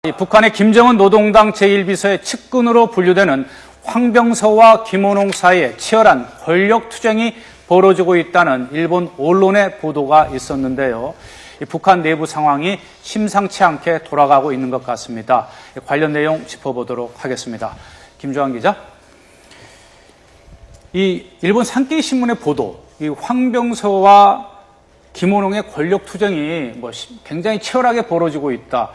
북한의 김정은 노동당 제1비서의 측근으로 분류되는 황병서와 김원홍 사이에 치열한 권력투쟁이 벌어지고 있다는 일본 언론의 보도가 있었는데요. 북한 내부 상황이 심상치 않게 돌아가고 있는 것 같습니다. 관련 내용 짚어보도록 하겠습니다. 김주환 기자. 이 일본 산케이 신문의 보도, 이 황병서와 김원홍의 권력투쟁이 굉장히 치열하게 벌어지고 있다.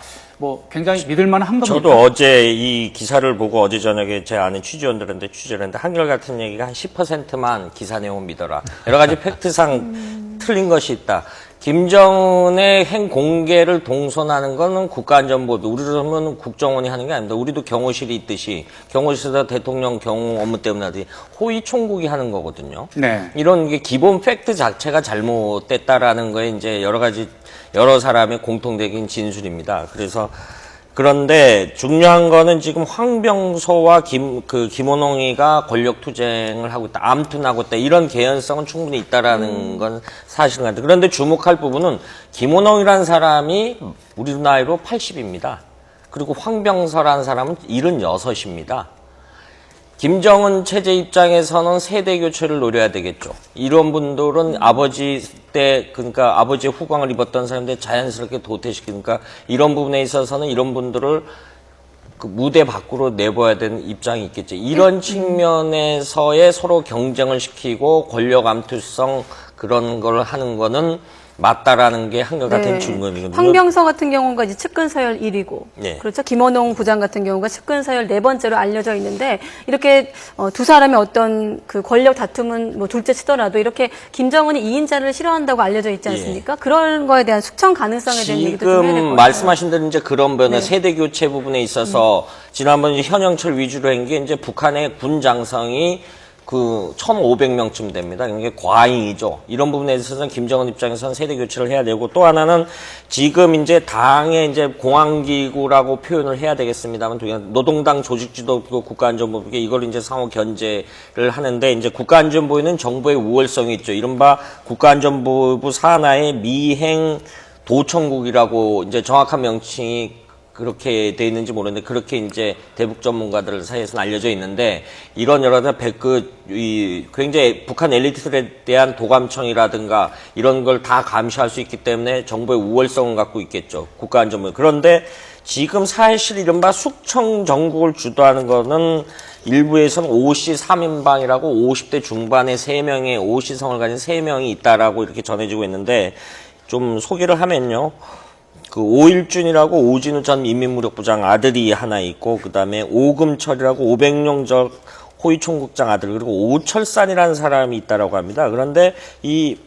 굉장히 믿을만한 겁니까? 저도 어제 이 기사를 보고 어제 저녁에 제 아는 취재원들한테 취재를 했는데 한결같은 얘기가 한 10%만 기사 내용 믿어라. 여러 가지 팩트상 틀린 것이 있다. 김정은의 행 공개를 동선하는 거는 국가안전보도, 우리로 하면 국정원이 하는 게 아닙니다. 우리도 경호실이 있듯이 경호실에서 대통령 경호 업무 때문에 하듯이 호위 총국이 하는 거거든요. 네. 이런 게 기본 팩트 자체가 잘못됐다라는 거에 이제 여러 사람의 공통적인 진술입니다. 그런데 중요한 거는 지금 황병서와 김원홍이가 권력 투쟁을 하고 있다, 암투하고 있다, 이런 개연성은 충분히 있다라는 건 사실인 것 같아요. 그런데 주목할 부분은 김원홍이라는 사람이 우리 나이로 80입니다. 그리고 황병서라는 사람은 76입니다. 김정은 체제 입장에서는 세대 교체를 노려야 되겠죠. 이런 분들은 아버지 때, 그러니까 아버지의 후광을 입었던 사람들 자연스럽게 도태시키니까 이런 부분에 있어서는 이런 분들을 그 무대 밖으로 내보야 되는 입장이 있겠죠. 이런 측면에서의 서로 경쟁을 시키고 권력 암투성 그런 걸 하는 거는 맞다라는 게 한결같은 증거이거든요. 황병서 같은 경우가 이제 측근 서열 1위고, 네. 그렇죠. 김원홍 부장 같은 경우가 측근 서열 4번째로 알려져 있는데, 이렇게 두 사람의 어떤 그 권력 다툼은 둘째 치더라도 이렇게 김정은이 2인자를 싫어한다고 알려져 있지 않습니까? 그런 거에 대한 숙청 가능성에 대한 얘기도 좀 해야 될 것 같아요. 지금 말씀하신 대로 이제 그런 변화, 세대 교체 부분에 있어서 지난번 이제 현영철 위주로 한 게 이제 북한의 군 장성이 1,500명쯤 됩니다. 이게 과잉이죠. 이런 부분에 있어서는 김정은 입장에서는 세대 교체를 해야 되고, 또 하나는 지금 이제 당의 이제 공안기구라고 표현을 해야 되겠습니다만, 노동당 조직지도부 국가안전보부가 이걸 이제 상호 견제를 하는데, 이제 국가안전보에는 정부의 우월성이 있죠. 이른바 국가안전보부 산하의 미행 도청국이라고 이제 정확한 명칭이 그렇게 돼 있는지 모르는데, 그렇게 이제 대북 전문가들 사이에서는 알려져 있는데, 이런 여러 굉장히 북한 엘리트들에 대한 도감청이라든가 이런 걸 다 감시할 수 있기 때문에 정부의 우월성을 갖고 있겠죠. 국가안전부. 그런데 지금 사실 이른바 숙청 정국을 주도하는 거는 일부에서는 오씨 3인방이라고 50대 중반의 3명의 오씨성을 가진 3명이 있다라고 이렇게 전해지고 있는데, 좀 소개를 하면요. 오일준이라고 오진우 전 인민무력부장 아들이 하나 있고, 그 다음에 오금철이라고 오백룡 전 호위총국장 아들, 그리고 오철산이라는 사람이 있다라고 합니다. 그런데 이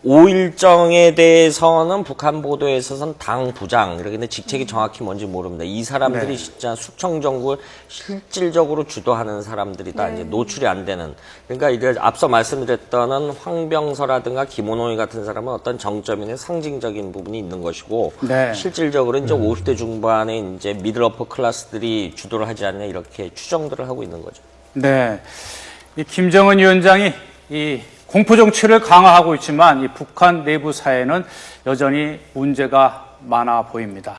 오일정에 대해서는 북한 보도에 있어서는 당 부장, 이렇게 직책이 정확히 뭔지 모릅니다. 이 사람들이 진짜 숙청정국을 실질적으로 주도하는 사람들이다. 이제 노출이 안 되는. 그러니까 이제 앞서 말씀드렸던 황병서라든가 김원홍이 같은 사람은 어떤 정점이나 상징적인 부분이 있는 것이고, 실질적으로 이제 50대 중반의 이제 미들 어퍼 클래스들이 주도를 하지 않냐, 이렇게 추정들을 하고 있는 거죠. 네. 이 김정은 위원장이 이 공포 정치를 강화하고 있지만 이 북한 내부 사회는 여전히 문제가 많아 보입니다.